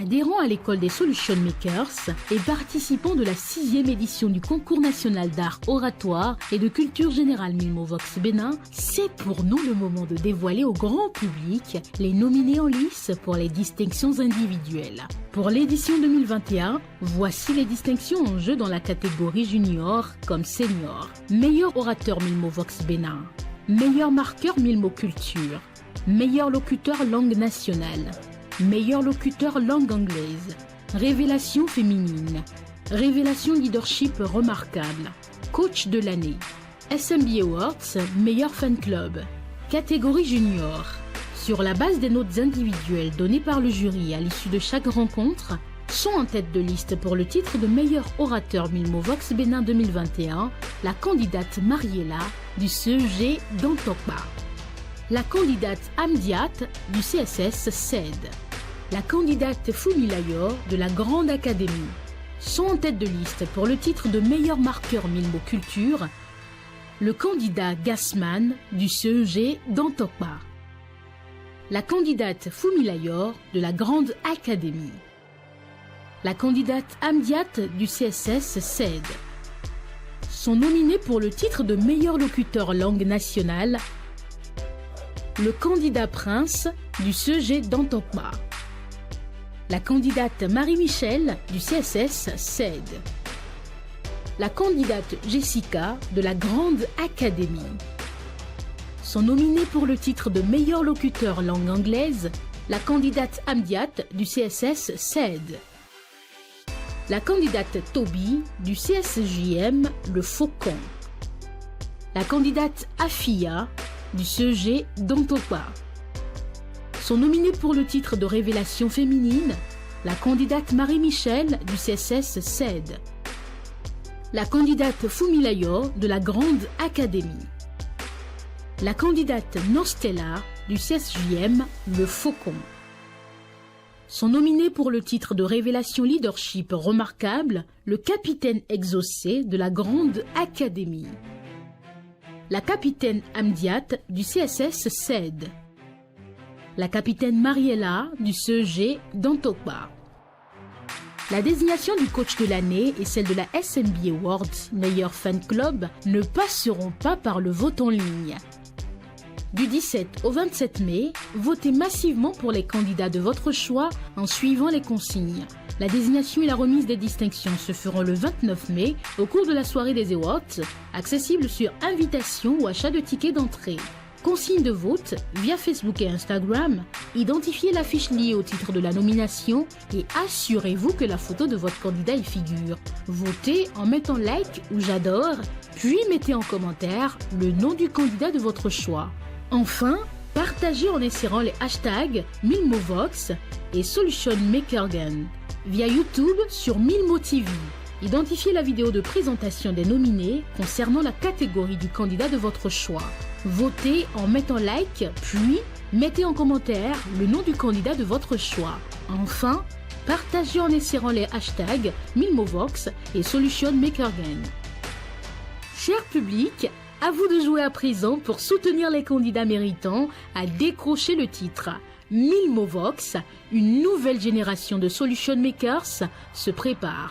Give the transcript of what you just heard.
adhérent à l'école des Solution Makers et participant de la 6e édition du concours national d'art oratoire et de culture générale Milmovox Bénin, c'est pour nous le moment de dévoiler au grand public les nominés en lice pour les distinctions individuelles. Pour l'édition 2021, voici les distinctions en jeu dans la catégorie junior comme senior. Meilleur orateur Milmovox Bénin, meilleur marqueur Milmoculture, meilleur locuteur langue nationale, meilleur locuteur langue anglaise, révélation féminine, révélation leadership remarquable, coach de l'année, SMB Awards, meilleur fan club, catégorie junior. Sur la base des notes individuelles données par le jury à l'issue de chaque rencontre, sont en tête de liste pour le titre de meilleur orateur Milmovox Bénin 2021, la candidate Mariela du CEG d'Antokba, la candidate Amdiat du CSS CED, la candidate Fumilayor de la Grande Académie. Sont en tête de liste pour le titre de meilleur marqueur Milmoculture, le candidat Gassman du CEG d'Antokba, la candidate Fumilayor de la Grande Académie, la candidate Amdiat du CSS CED. Sont nominés pour le titre de meilleur locuteur langue nationale le candidat Prince du CEG d'Antokba, la candidate Marie-Michel du CSS CED, la candidate Jessica de la Grande Académie. Sont nominés pour le titre de meilleur locuteur langue anglaise la candidate Amdiat du CSS CED, la candidate Toby du CSJM Le Faucon, la candidate Afia du CEG d'Antokba. Sont nominés pour le titre de révélation féminine la candidate Marie-Michel du CSS CED, la candidate Fumilayo de la Grande Académie, la candidate Nostella du CSJM Le Faucon. Sont nominés pour le titre de révélation leadership remarquable le capitaine exaucé de la Grande Académie, la capitaine Amdiat du CSS CED, la capitaine Mariela du CEG d'Antokba. La désignation du coach de l'année et celle de la SMB Awards meilleur fan club ne passeront pas par le vote en ligne. Du 17 au 27 mai, votez massivement pour les candidats de votre choix en suivant les consignes. La désignation et la remise des distinctions se feront le 29 mai au cours de la soirée des Awards, accessible sur invitation ou achat de tickets d'entrée. Consigne de vote via Facebook et Instagram, identifiez la fiche liée au titre de la nomination et assurez-vous que la photo de votre candidat y figure. Votez en mettant like ou j'adore, puis mettez en commentaire le nom du candidat de votre choix. Enfin, partagez en insérant les hashtags Milmovox et Solution Makergen via YouTube sur Milmo TV. Identifiez la vidéo de présentation des nominés concernant la catégorie du candidat de votre choix. Votez en mettant like, puis mettez en commentaire le nom du candidat de votre choix. Enfin, partagez en insérant les hashtags Milmovox et Solution Makergen. Cher public, à vous de jouer à présent pour soutenir les candidats méritants à décrocher le titre. Milmovox, une nouvelle génération de Solution Makers se prépare.